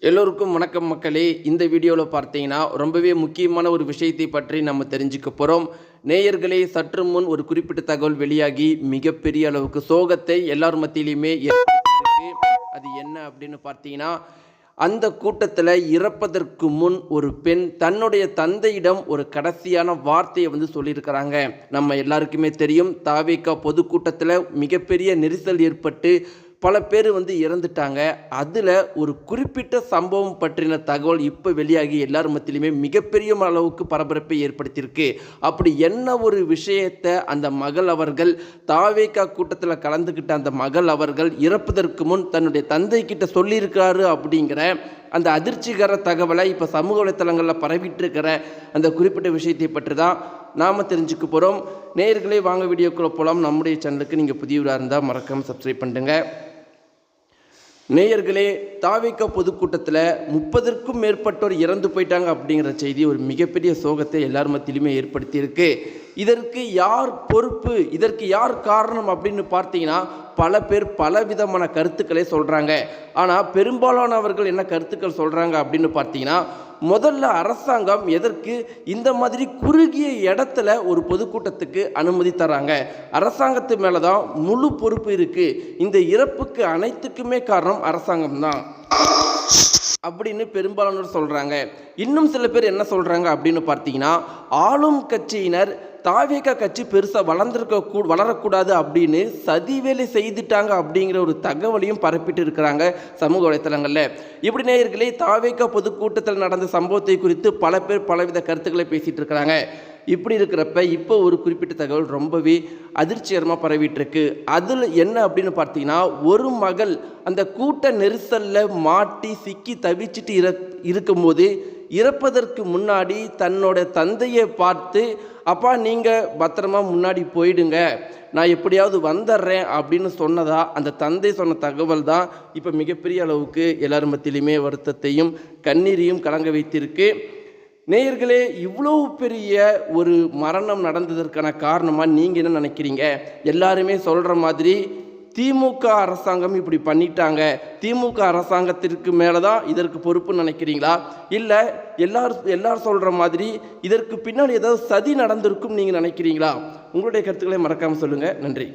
எல்லோருக்கும் வணக்கம் மக்களே. இந்த வீடியோவில் பார்த்தீங்கன்னா ரொம்பவே முக்கியமான ஒரு விஷயத்தை பற்றி நம்ம தெரிஞ்சுக்க போகிறோம். நேயர்களே, சற்று முன் ஒரு குறிப்பிட்ட தகவல் வெளியாகி மிகப்பெரிய அளவுக்கு சோகத்தை எல்லார் மத்தியிலையுமே ஏற்படுத்தியிருக்கு. அது என்ன அப்படின்னு பார்த்தீங்கன்னா, அந்த கூட்டத்தில் இறப்பதற்கு முன் ஒரு பெண் தன்னுடைய தந்தையிடம் ஒரு கடைசியான வார்த்தையை சொல்லியிருக்கிறாங்க. நம்ம எல்லாருக்குமே தெரியும், தாவேகா பொதுக்கூட்டத்தில் மிகப்பெரிய நெரிசல் ஏற்பட்டு பல பேர் இறந்துட்டாங்க. அதில் ஒரு குறிப்பிட்ட சம்பவம் பற்றின தகவல் இப்போ வெளியாகி எல்லார் மத்தியிலுமே மிகப்பெரிய அளவுக்கு பரபரப்பை ஏற்படுத்தியிருக்கு. அப்படி என்ன ஒரு விஷயத்தை அந்த மகள் அவர்கள், தாவேகா கூட்டத்தில் கலந்துக்கிட்ட அந்த மகள் அவர்கள் இறப்பதற்கு முன் தன்னுடைய தந்தை கிட்ட சொல்லியிருக்காரு அப்படிங்கிற அந்த அதிர்ச்சிகர தகவலை இப்போ சமூக வலைத்தளங்களில் பரவிட்டு இருக்கிற அந்த குறிப்பிட்ட விஷயத்தை பற்றி தான் நாம் தெரிஞ்சுக்க போகிறோம். நேயர்களே, வாங்க வீடியோக்குள்ளே போகலாம். நம்முடைய சேனலுக்கு நீங்கள் புதியவராக இருந்தால் மறக்காமல் சப்ஸ்கிரைப் பண்ணுங்க. நேயர்களே, தாவேகா பொதுக்கூட்டத்தில் 30க்கும் மேற்பட்டோர் இறந்து போயிட்டாங்க அப்படிங்கிற செய்தி ஒரு மிகப்பெரிய சோகத்தை எல்லார் மத்தியிலுமே ஏற்படுத்தியிருக்கு. இதற்கு யார் பொறுப்பு, இதற்கு யார் காரணம் அப்படின்னு பார்த்தீங்கன்னா, பல பேர் பலவிதமான கருத்துக்களை சொல்கிறாங்க. ஆனால் பெரும்பாலானவர்கள் என்ன கருத்துக்கள் சொல்கிறாங்க அப்படின்னு பார்த்தீங்கன்னா, முதல்ல அரசாங்கம் எதற்கு இந்த மாதிரி குறுகிய இடத்துல ஒரு பொதுக்கூட்டத்துக்கு அனுமதி தராங்க? அரசாங்கத்து மேலே தான் முழு பொறுப்பு இருக்குது. இந்த இறப்புக்கு அனைத்துக்குமே காரணம் அரசாங்கம் தான் அப்படின்னு பெரும்பாலானோர் சொல்கிறாங்க. இன்னும் சில பேர் என்ன சொல்கிறாங்க அப்படின்னு பார்த்தீங்கன்னா, ஆளும் கட்சியினர் தாவேகா கட்சி பெருசாக வளரக்கூடாது அப்படின்னு சதி வேலை செய்துட்டாங்க அப்படிங்கிற ஒரு தகவலையும் பரப்பிட்டு இருக்கிறாங்க சமூக வலைத்தளங்களில். இப்படி நேயர்களே, தாவேகா பொதுக்கூட்டத்தில் நடந்த சம்பவத்தை குறித்து பல பேர் பலவித கருத்துக்களை பேசிகிட்டு இருக்கிறாங்க. இப்படி இருக்கிறப்ப இப்போ ஒரு குறிப்பிட்ட தகவல் ரொம்பவே அதிர்ச்சிகரமாக பரவிட்டுருக்கு. அதில் என்ன அப்படின்னு பார்த்தீங்கன்னா, ஒரு மகள் அந்த கூட்ட நெரிசலில் மாட்டி சிக்கி தவிச்சிட்டு இருக்கும்போது இறப்பதற்கு முன்னாடி தன்னோட தந்தையை பார்த்து, அப்பா நீங்கள் பத்திரமா முன்னாடி போயிடுங்க, நான் எப்படியாவது வந்துடுறேன் அப்படின்னு சொன்னதா அந்த தந்தை சொன்ன தகவல் தான் இப்போ மிகப்பெரிய அளவுக்கு எல்லார் மத்தியிலுமே வருத்தத்தையும் கண்ணீரையும் கலங்க வைத்திருக்கு. நேயர்களே, இவ்வளோ பெரிய ஒரு மரணம் நடந்ததற்கான காரணமாக நீங்கள் என்ன நினைக்கிறீங்க? எல்லாருமே சொல்கிற மாதிரி திமுக அரசாங்கம் இப்படி பண்ணிட்டாங்க, திமுக அரசாங்கத்திற்கு மேலே தான் இதற்கு பொறுப்புன்னு நினைக்கிறீங்களா? இல்லை எல்லாரும் சொல்கிற மாதிரி இதற்கு பின்னாடி ஏதாவது சதி நடந்திருக்கும் நீங்கள் நினைக்கிறீங்களா? உங்களுடைய கருத்துக்களை மறக்காமல் சொல்லுங்கள். நன்றி.